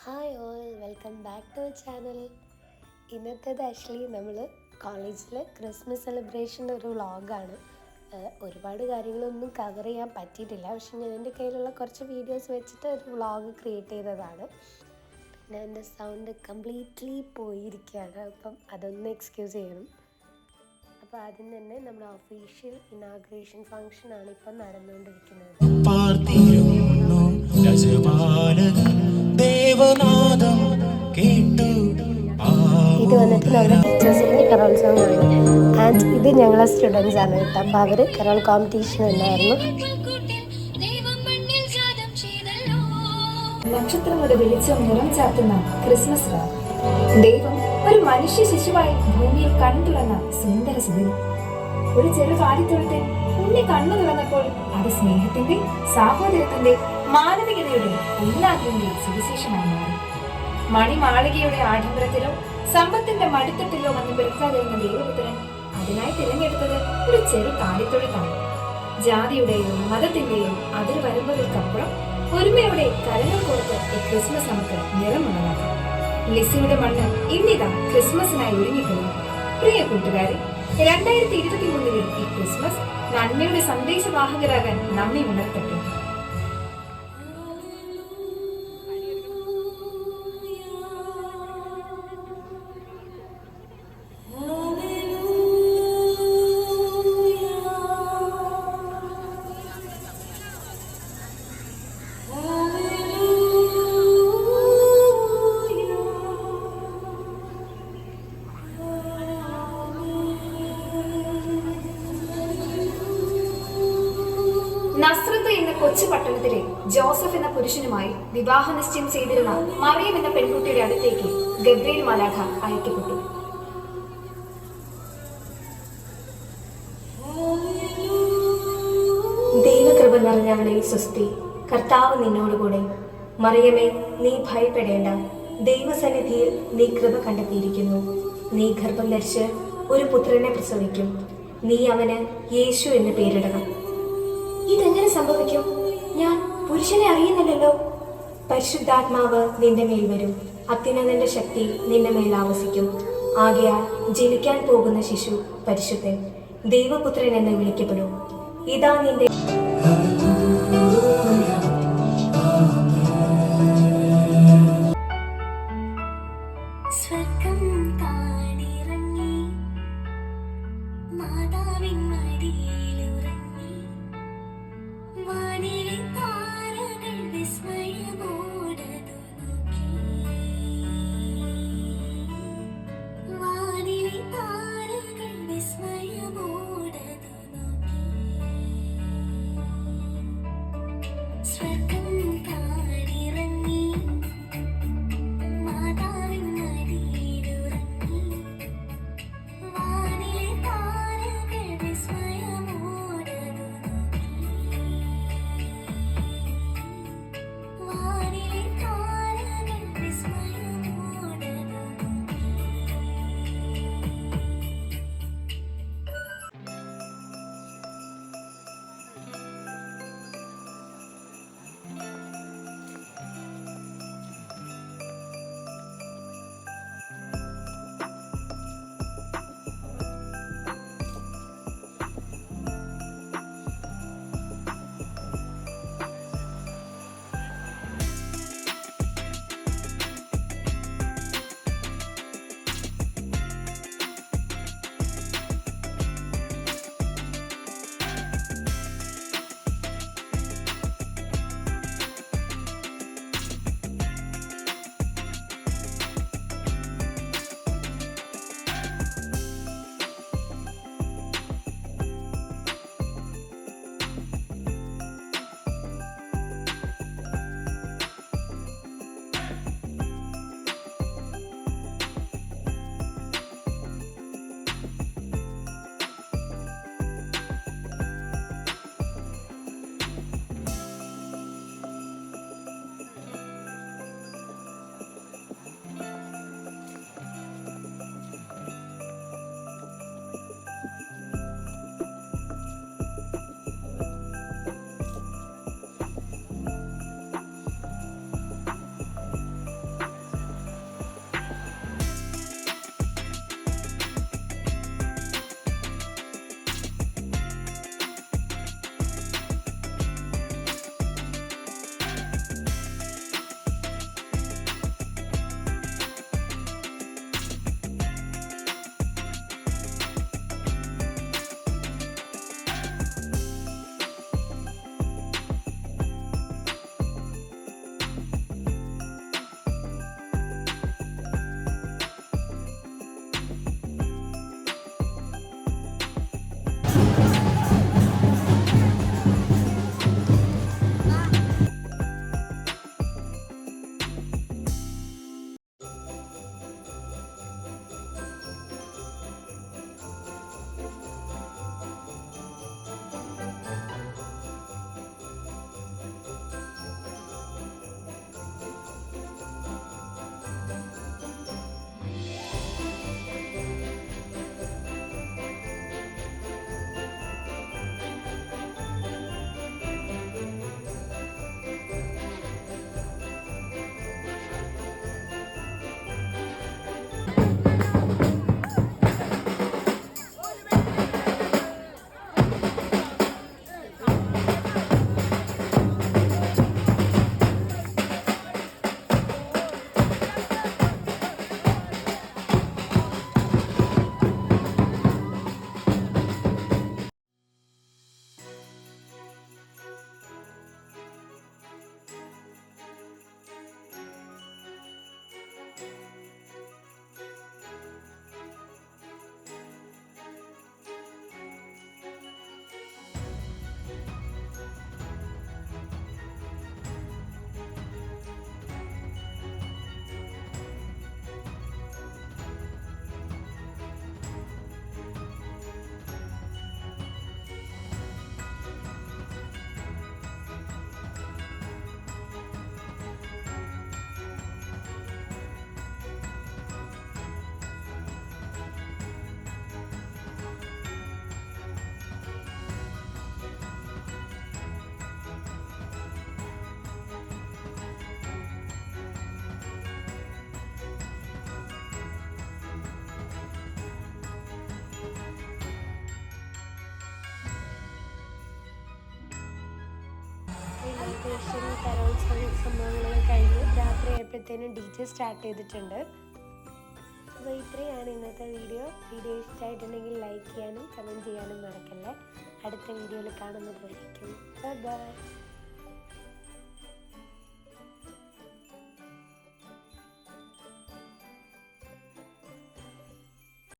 Hi all, welcome back to channel. ഇന്നത്തേത് actually നമ്മൾ കോളേജിൽ ക്രിസ്മസ് സെലിബ്രേഷൻ്റെ ഒരു വ്ളോഗാണ്. ഒരുപാട് കാര്യങ്ങളൊന്നും കവർ ചെയ്യാൻ പറ്റിയിട്ടില്ല, പക്ഷെ ഞാൻ എൻ്റെ കയ്യിലുള്ള കുറച്ച് വീഡിയോസ് വെച്ചിട്ട് ഒരു വ്ളോഗ് ക്രിയേറ്റ് ചെയ്തതാണ്. പിന്നെ എൻ്റെ സൗണ്ട് കംപ്ലീറ്റ്ലി പോയിരിക്കുകയാണ്, അപ്പം അതൊന്ന് എക്സ്ക്യൂസ് ചെയ്യണം. അപ്പോൾ ആദ്യം തന്നെ നമ്മുടെ ഒഫീഷ്യൽ ഇനാഗ്രേഷൻ ഫംഗ്ഷനാണ് ഇപ്പം നടന്നുകൊണ്ടിരിക്കുന്നത്. ഇത് വന്നിട്ട് നമ്മുടെ ടീച്ചേഴ്സിൻ്റെ കലോത്സവമാണ്. ആൻഡ് ഇത് ഞങ്ങളെ സ്റ്റുഡൻസ് ആണ് കേട്ടോ. അപ്പോൾ അവർ കരോൾ കോമ്പറ്റീഷൻ ഉണ്ടായിരുന്നു. നക്ഷത്രങ്ങളുടെ വെളിച്ചം നിറം ചാർത്തുന്ന ക്രിസ്മസ് രാവ്. ദൈവം ഒരു മനുഷ്യ ശിശുവായി ഭൂമിയിൽ കണ്ണു തുറന്ന സുന്ദര സുദിനം. ഒരു ചെറു കാലിത്തൊഴുത്തിൽ ഉണ്ണി കണ്ണു തുറന്നപ്പോൾ അത് സ്നേഹത്തിന്റെ, സാഹോദര്യത്തിന്റെ, മാനവികതയുടെ, ഉല്ലാസത്തിന്റെ സുവിശേഷമായി മാറി. മണിമാളികയുടെ ആഡംബരത്തിലോ സമ്പത്തിന്റെ മടിത്തട്ടിലോ വന്ന് പിറക്കാതിരുന്ന ദൈവപുത്രൻ അതിനായി തിരഞ്ഞെടുത്തത് ഒരു ചെറു കാലിത്തൊഴുത്താണ്. ജാതിയുടെയോ മതത്തിന്റെയോ അതിർ വരുമ്പകൾക്കപ്പുറം ഒരുമയോടെ കരങ്ങൾ കൊടുത്ത് ഈ ക്രിസ്മസ് നമുക്ക് നിറമുള്ളതാക്കാം. ലിസിയുടെ മണ്ണ് ഇന്നിതാ ക്രിസ്മസിനായി ഒരുങ്ങിക്കഴിഞ്ഞു. പ്രിയ കൂട്ടുകാരെ, 2023 ഈ ക്രിസ്മസ് നന്മയുടെ സന്ദേശവാഹകരാകാൻ നമ്മെ ഉണർത്തട്ടെ. നസ്രത്ത് എന്ന കൊച്ചു പട്ടണത്തിലെ ജോസഫ് എന്ന പുരുഷനുമായി വിവാഹ നിശ്ചയം ചെയ്തിരുന്ന മറിയം എന്ന പെൺകുട്ടിയുടെ അടുത്തേക്ക് ഗബ്രിയേൽ മാലാഖ അയക്കപ്പെട്ടു. ദൈവകൃപ നിറഞ്ഞവളെ സ്വസ്തി, കർത്താവ് നിന്നോടുകൂടെ. മറിയമേ, നീ ഭയപ്പെടേണ്ട, ദൈവസന്നിധിയിൽ നീ കൃപ കണ്ടെത്തിയിരിക്കുന്നു. നീ ഗർഭം ധരിച്ച് ഒരു പുത്രനെ പ്രസവിക്കും. നീ അവന് യേശു എന്ന് പേരിടണം. ഇതെങ്ങനെ സംഭവിക്കും? ഞാൻ പുരുഷനെ അറിയുന്നില്ലല്ലോ. പരിശുദ്ധാത്മാവ് നിന്റെ മേൽ വരും, അത്യുന്നതന്റെ ശക്തി നിന്റെ മേൽ ആവസിക്കും. ആകയാൽ ജനിക്കാൻ പോകുന്ന ശിശു പരിശുദ്ധൻ, ദൈവപുത്രൻ എന്ന് വിളിക്കപ്പെടും. ഇതാ നിന്റെ സെലിബ്രേഷൻ കരോൾ സംഭവങ്ങളൊക്കെ കഴിഞ്ഞ് രാത്രി ആയപ്പോഴത്തേനും DJ സ്റ്റാർട്ട് ചെയ്തിട്ടുണ്ട്. അപ്പോൾ ഇത്രയാണ് ഇന്നത്തെ വീഡിയോ ഇഷ്ടമായിട്ടുണ്ടെങ്കിൽ ലൈക്ക് ചെയ്യാനും കമൻറ്റ് ചെയ്യാനും മറക്കല്ലേ. അടുത്ത വീഡിയോയിൽ കാണുന്നതായിരിക്കും. ബൈ.